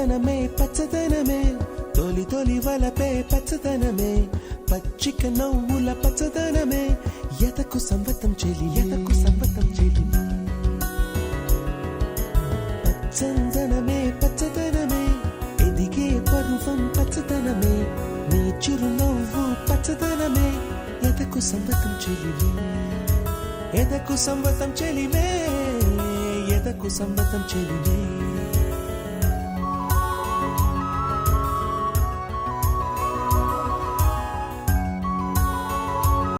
పచ్చదనమే పచ్చదనమే తొలి తొలి వలపే పచ్చదనమే పచ్చిక నవ్వుల పచ్చదనమే ఎదకు సంవతం చెలి పచ్చదనమే పచ్చదనమే ఎదిగే పర్వం పచ్చదనమే నీ చిరునవ్వు పచ్చదనమే ఎదకు సంవతం చెలివే ఎదకు సంవతం చెలివే ఎదకు సంవతం చెలివే